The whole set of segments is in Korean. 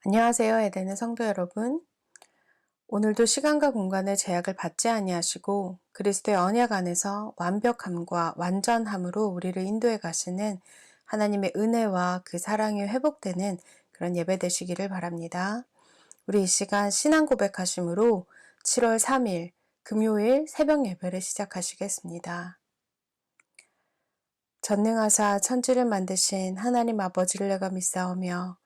안녕하세요. 에덴의 성도 여러분. 오늘도 시간과 공간의 제약을 받지 아니하시고 그리스도의 언약 안에서 완벽함과 완전함으로 우리를 인도해 가시는 하나님의 은혜와 그 사랑이 회복되는 그런 예배 되시기를 바랍니다. 우리 이 시간 신앙 고백하심으로 7월 3일 금요일 새벽 예배를 시작하시겠습니다. 전능하사 천지를 만드신 하나님 아버지를 내가 믿사오며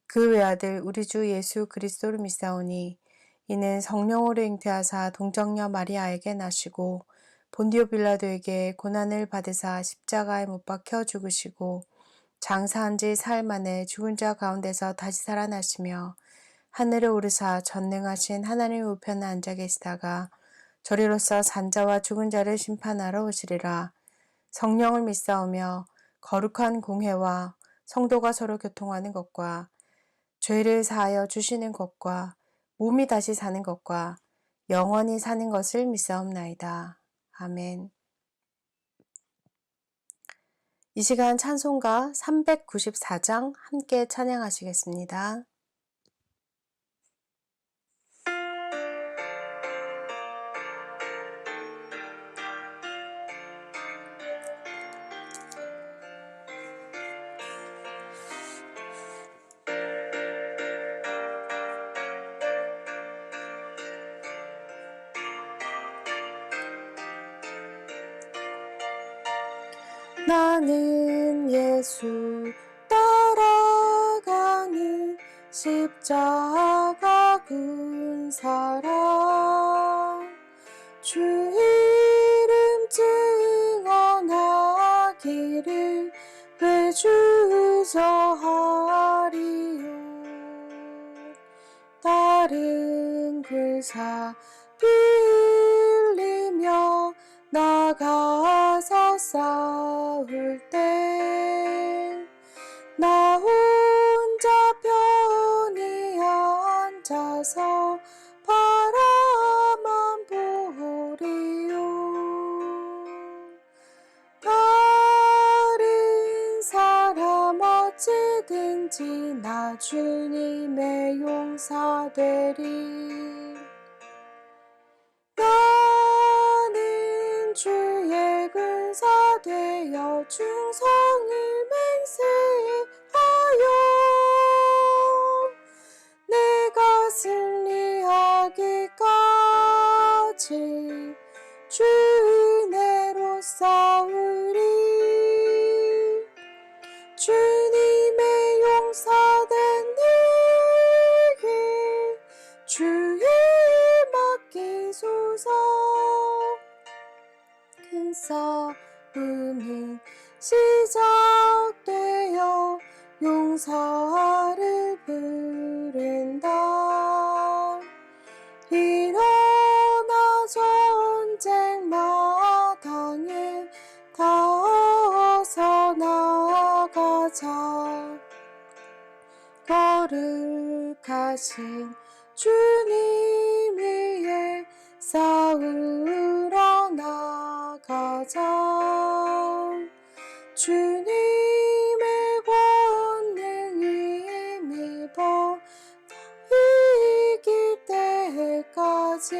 그 외아들 우리 주 예수 그리스도를 믿사오니 이는 성령으로 잉태하사 동정녀 마리아에게 나시고 본디오 빌라도에게 고난을 받으사 십자가에 못 박혀 죽으시고 장사한 지 사흘 만에 죽은 자 가운데서 다시 살아나시며 하늘에 오르사 전능하신 하나님 우편에 앉아 계시다가 저리로서 산자와 죽은 자를 심판하러 오시리라. 성령을 믿사오며 거룩한 공회와 성도가 서로 교통하는 것과 죄를 사하여 주시는 것과 몸이 다시 사는 것과 영원히 사는 것을 믿사옵나이다. 아멘. 이 시간 찬송가 394장 함께 찬양하시겠습니다. 나는 예수 따라가는 십자가 군 사람 주 이름 증언하기를 외주저하리요. 다른 글사 빌리며 나가서 싸울 때 나 혼자 편히 앉아서 바라만 보리요. 다른 사람 어찌든지 나 주님의 용사되리. 나는 주의 군사 되어 충성을 맹세하여 내가 승리하기까지 주 은혜로 싸우리. 주님의 용사된 내게 주의 맡기소서. 큰 싸움은 시작되어 용사를 부른다. 일어나 전쟁 마당에 다 어서 나가자. 거룩하신 주님 위에 싸우러 나가자. 주님의 권능이 힘입어 이길 때까지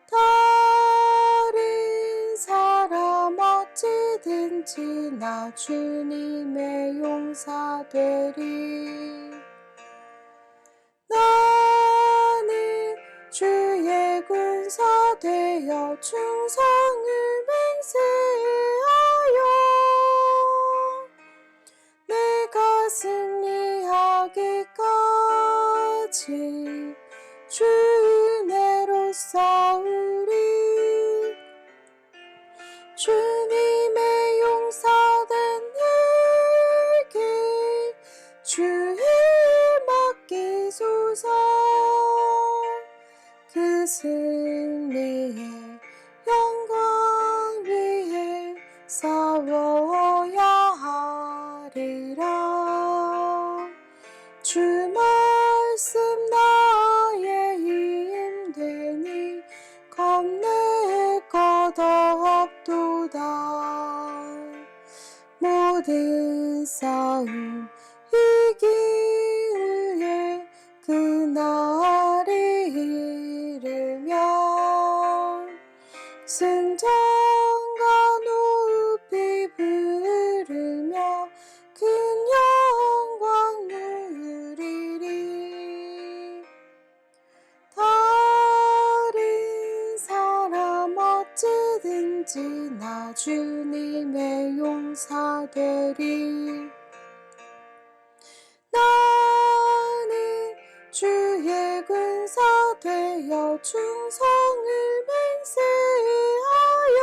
다른 사람 어찌든지 나 주님의 용사 되리. 나는 주의 군사 되어 충성을 맹세하여 내가 승리하기까지 주 은혜로 싸우리. 주님의 용사된 내게 주의 맡기소서. 그 승리의 영광 위에 싸워야 하리라. 주 말씀 나의 힘 되니 겁낼 것 없도다. 모든 싸움 이기 승전가 높이 부르며 큰 영광 누리리. 다른 사람 어찌든지 나 주님의 용사되리. 나는 주의 군사 되어 충성을 맹세하여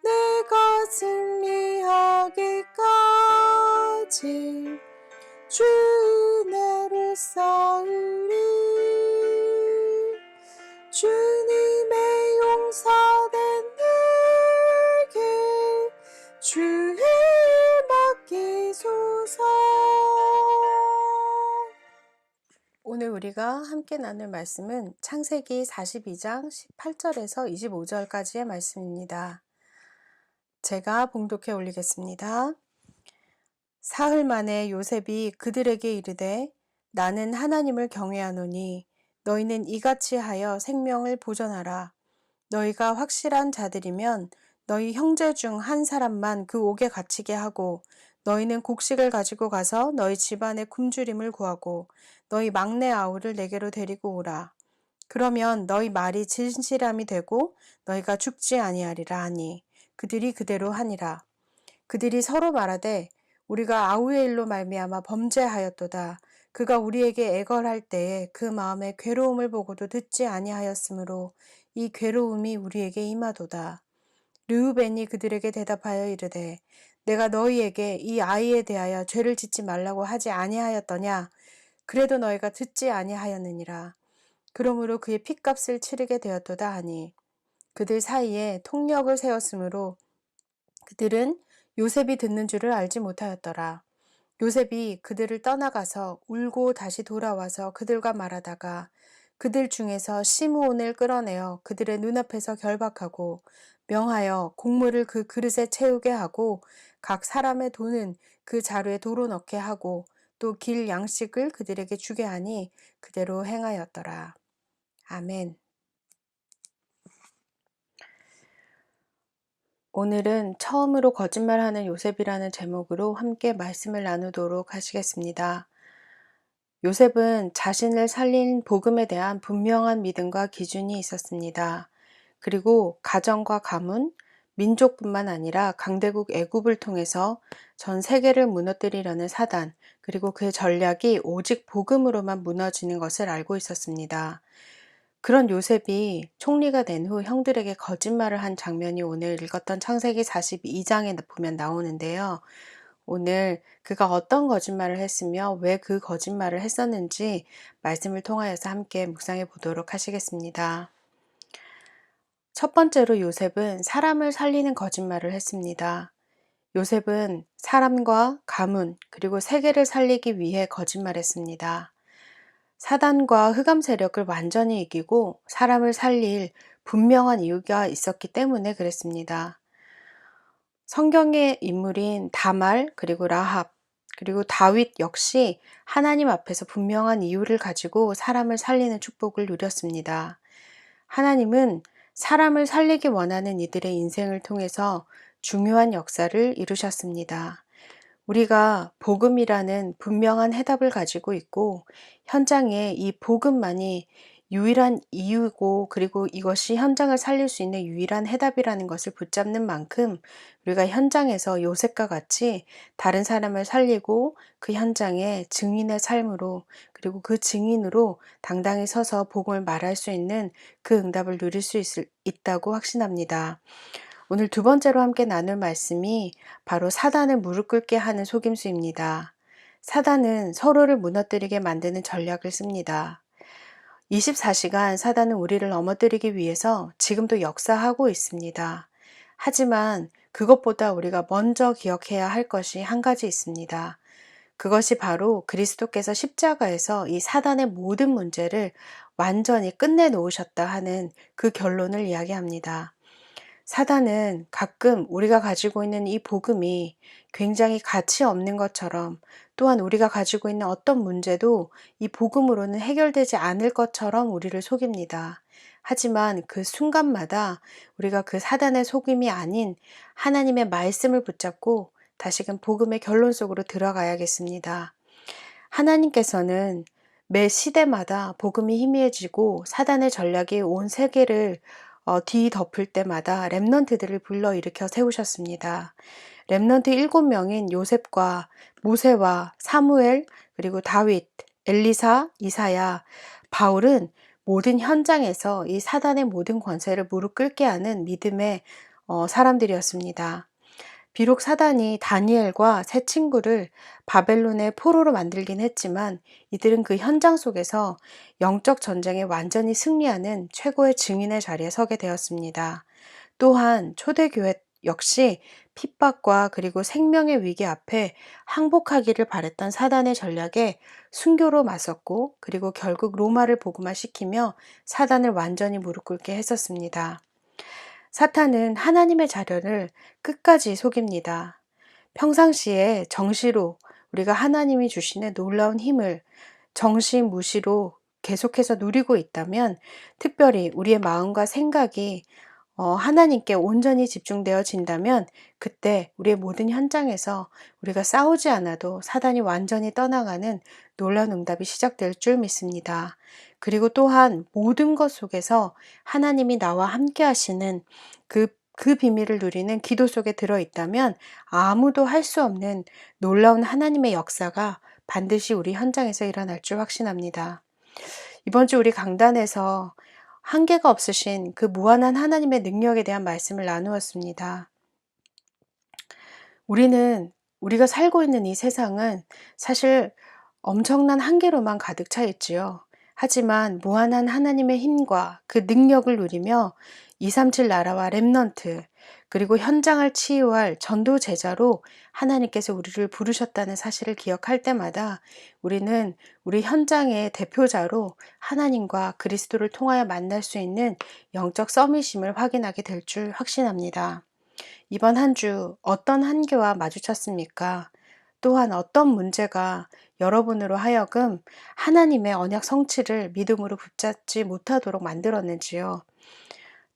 내가 승리하기까지 주 은혜로 싸우리. 주님의 용사된 내게 주의 맡기소서. 오늘 우리가 함께 나눌 말씀은 창세기 42장 18절에서 25절까지의 말씀입니다. 제가 봉독해 올리겠습니다. 사흘 만에 요셉이 그들에게 이르되 나는 하나님을 경외하노니 너희는 이같이 하여 생명을 보전하라. 너희가 확실한 자들이면 너희 형제 중 한 사람만 그 옥에 갇히게 하고 너희는 곡식을 가지고 가서 너희 집안의 굶주림을 구하고 너희 막내 아우를 내게로 데리고 오라. 그러면 너희 말이 진실함이 되고 너희가 죽지 아니하리라 하니 그들이 그대로 하니라. 그들이 서로 말하되 우리가 아우의 일로 말미암아 범죄하였도다. 그가 우리에게 애걸할 때에 그 마음의 괴로움을 보고도 듣지 아니하였으므로 이 괴로움이 우리에게 임하도다. 르우벤이 그들에게 대답하여 이르되 내가 너희에게 이 아이에 대하여 죄를 짓지 말라고 하지 아니하였더냐. 그래도 너희가 듣지 아니하였느니라. 그러므로 그의 핏값을 치르게 되었도다 하니 그들 사이에 통력을 세웠으므로 그들은 요셉이 듣는 줄을 알지 못하였더라. 요셉이 그들을 떠나가서 울고 다시 돌아와서 그들과 말하다가 그들 중에서 시므온을 끌어내어 그들의 눈앞에서 결박하고 명하여 곡물을 그 그릇에 채우게 하고 각 사람의 돈은 그 자루에 도로 넣게 하고 또 길 양식을 그들에게 주게 하니 그대로 행하였더라. 아멘. 오늘은 처음으로 거짓말하는 요셉이라는 제목으로 함께 말씀을 나누도록 하시겠습니다. 요셉은 자신을 살린 복음에 대한 분명한 믿음과 기준이 있었습니다. 그리고 가정과 가문, 민족뿐만 아니라 강대국 애굽을 통해서 전 세계를 무너뜨리려는 사단, 그리고 그의 전략이 오직 복음으로만 무너지는 것을 알고 있었습니다. 그런 요셉이 총리가 된 후 형들에게 거짓말을 한 장면이 오늘 읽었던 창세기 42장에 보면 나오는데요. 오늘 그가 어떤 거짓말을 했으며 왜 그 거짓말을 했었는지 말씀을 통하여서 함께 묵상해 보도록 하시겠습니다. 첫 번째로 요셉은 사람을 살리는 거짓말을 했습니다. 요셉은 사람과 가문 그리고 세계를 살리기 위해 거짓말했습니다. 사단과 흑암 세력을 완전히 이기고 사람을 살릴 분명한 이유가 있었기 때문에 그랬습니다. 성경의 인물인 다말 그리고 라합 그리고 다윗 역시 하나님 앞에서 분명한 이유를 가지고 사람을 살리는 축복을 누렸습니다. 하나님은 사람을 살리기 원하는 이들의 인생을 통해서 중요한 역사를 이루셨습니다. 우리가 복음이라는 분명한 해답을 가지고 있고 현장에 이 복음만이 유일한 이유고 그리고 이것이 현장을 살릴 수 있는 유일한 해답이라는 것을 붙잡는 만큼 우리가 현장에서 요셉과 같이 다른 사람을 살리고 그 현장에 증인의 삶으로 그리고 그 증인으로 당당히 서서 복음을 말할 수 있는 그 응답을 누릴 수 있다고 확신합니다. 오늘 두 번째로 함께 나눌 말씀이 바로 사단을 무릎 꿇게 하는 속임수입니다. 사단은 서로를 무너뜨리게 만드는 전략을 씁니다. 24시간 사단은 우리를 넘어뜨리기 위해서 지금도 역사하고 있습니다. 하지만 그것보다 우리가 먼저 기억해야 할 것이 한 가지 있습니다. 그것이 바로 그리스도께서 십자가에서 이 사단의 모든 문제를 완전히 끝내놓으셨다 하는 그 결론을 이야기합니다. 사단은 가끔 우리가 가지고 있는 이 복음이 굉장히 가치 없는 것처럼, 또한 우리가 가지고 있는 어떤 문제도 이 복음으로는 해결되지 않을 것처럼 우리를 속입니다. 하지만 그 순간마다 우리가 그 사단의 속임이 아닌 하나님의 말씀을 붙잡고 다시금 복음의 결론 속으로 들어가야겠습니다. 하나님께서는 매 시대마다 복음이 희미해지고 사단의 전략이 온 세계를 뒤덮을 때마다 렘넌트들을 불러일으켜 세우셨습니다. 렘넌트 7명인 요셉과 모세와 사무엘, 그리고 다윗, 엘리사, 이사야, 바울은 모든 현장에서 이 사단의 모든 권세를 무릎 꿇게 하는 믿음의 사람들이었습니다. 비록 사단이 다니엘과 세 친구를 바벨론의 포로로 만들긴 했지만 이들은 그 현장 속에서 영적 전쟁에 완전히 승리하는 최고의 증인의 자리에 서게 되었습니다. 또한 초대교회 역시 핍박과 그리고 생명의 위기 앞에 항복하기를 바랬던 사단의 전략에 순교로 맞섰고, 그리고 결국 로마를 복음화시키며 사단을 완전히 무릎 꿇게 했었습니다. 사탄은 하나님의 자녀를 끝까지 속입니다. 평상시에 정시로 우리가 하나님이 주시는 놀라운 힘을 정시무시로 계속해서 누리고 있다면, 특별히 우리의 마음과 생각이 하나님께 온전히 집중되어진다면, 그때 우리의 모든 현장에서 우리가 싸우지 않아도 사단이 완전히 떠나가는 놀라운 응답이 시작될 줄 믿습니다. 그리고 또한 모든 것 속에서 하나님이 나와 함께 하시는 그 비밀을 누리는 기도 속에 들어있다면 아무도 할 수 없는 놀라운 하나님의 역사가 반드시 우리 현장에서 일어날 줄 확신합니다. 이번 주 우리 강단에서 한계가 없으신 그 무한한 하나님의 능력에 대한 말씀을 나누었습니다. 우리가 살고 있는 이 세상은 사실 엄청난 한계로만 가득 차 있지요. 하지만 무한한 하나님의 힘과 그 능력을 누리며 237 나라와 렘넌트, 그리고 현장을 치유할 전도 제자로 하나님께서 우리를 부르셨다는 사실을 기억할 때마다 우리는 우리 현장의 대표자로 하나님과 그리스도를 통하여 만날 수 있는 영적 서밋임을 확인하게 될 줄 확신합니다. 이번 한 주 어떤 한계와 마주쳤습니까? 또한 어떤 문제가 여러분으로 하여금 하나님의 언약 성취를 믿음으로 붙잡지 못하도록 만들었는지요?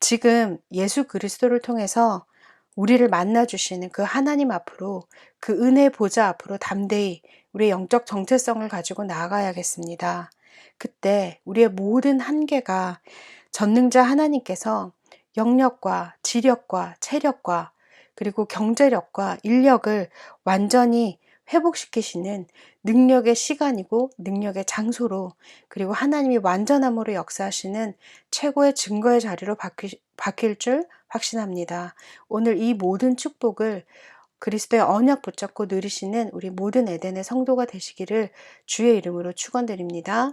지금 예수 그리스도를 통해서 우리를 만나주시는 그 하나님 앞으로, 그 은혜 보좌 앞으로 담대히 우리의 영적 정체성을 가지고 나아가야겠습니다. 그때 우리의 모든 한계가 전능자 하나님께서 영력과 지력과 체력과 그리고 경제력과 인력을 완전히 회복시키시는 능력의 시간이고 능력의 장소로, 그리고 하나님이 완전함으로 역사하시는 최고의 증거의 자리로 바뀔 줄 확신합니다. 오늘 이 모든 축복을 그리스도의 언약 붙잡고 누리시는 우리 모든 에덴의 성도가 되시기를 주의 이름으로 축원드립니다.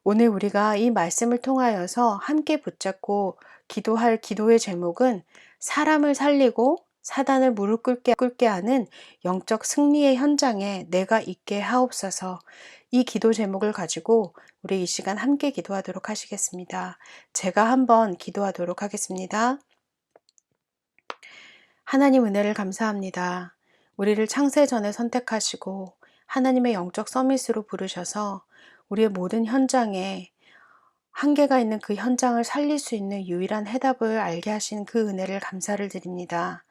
오늘 우리가 이 말씀을 통하여서 함께 붙잡고 기도할 기도의 제목은 사람을 살리고 사단을 무릎 꿇게 하는 영적 승리의 현장에 내가 있게 하옵소서. 이 기도 제목을 가지고 우리 이 시간 함께 기도하도록 하시겠습니다. 제가 한번 기도하도록 하겠습니다. 하나님 은혜를 감사합니다. 우리를 창세 전에 선택하시고 하나님의 영적 서밋으로 부르셔서 우리의 모든 현장에 한계가 있는 그 현장을 살릴 수 있는 유일한 해답을 알게 하신 그 은혜를 감사를 드립니다.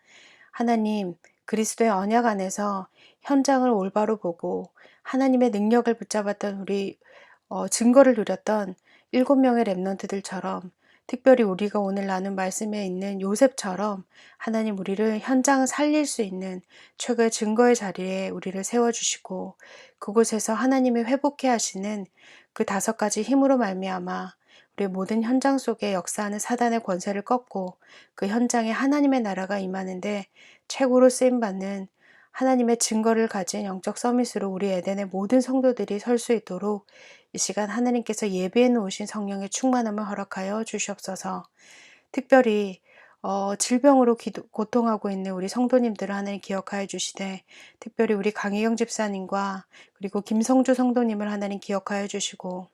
하나님, 그리스도의 언약 안에서 현장을 올바로 보고 하나님의 능력을 붙잡았던 우리 증거를 누렸던 7명의 렘넌트들처럼, 특별히 우리가 오늘 나눈 말씀에 있는 요셉처럼 하나님 우리를 현장을 살릴 수 있는 최고의 증거의 자리에 우리를 세워주시고, 그곳에서 하나님이 회복해 하시는 그 5가지 힘으로 말미암아 우리의 모든 현장 속에 역사하는 사단의 권세를 꺾고 그 현장에 하나님의 나라가 임하는데 최고로 쓰임받는 하나님의 증거를 가진 영적 서밋으로 우리 에덴의 모든 성도들이 설 수 있도록 이 시간 하나님께서 예비해 놓으신 성령의 충만함을 허락하여 주시옵소서. 특별히 질병으로 고통하고 있는 우리 성도님들을 하나님 기억하여 주시되, 특별히 우리 강희경 집사님과 그리고 김성주 성도님을 하나님 기억하여 주시고,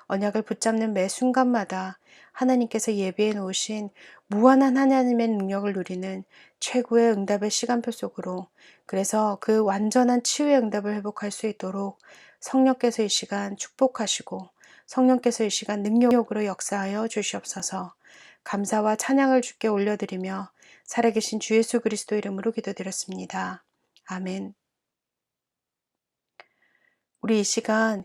언약을 붙잡는 매 순간마다 하나님께서 예비해 놓으신 무한한 하나님의 능력을 누리는 최고의 응답의 시간표 속으로, 그래서 그 완전한 치유의 응답을 회복할 수 있도록 성령께서 이 시간 축복하시고 성령께서 이 시간 능력으로 역사하여 주시옵소서. 감사와 찬양을 주께 올려드리며 살아계신 주 예수 그리스도 이름으로 기도드렸습니다. 아멘. 우리 이 시간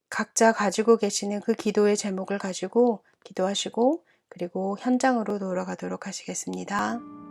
각자 가지고 계시는 그 기도의 제목을 가지고 기도하시고 그리고 현장으로 돌아가도록 하시겠습니다.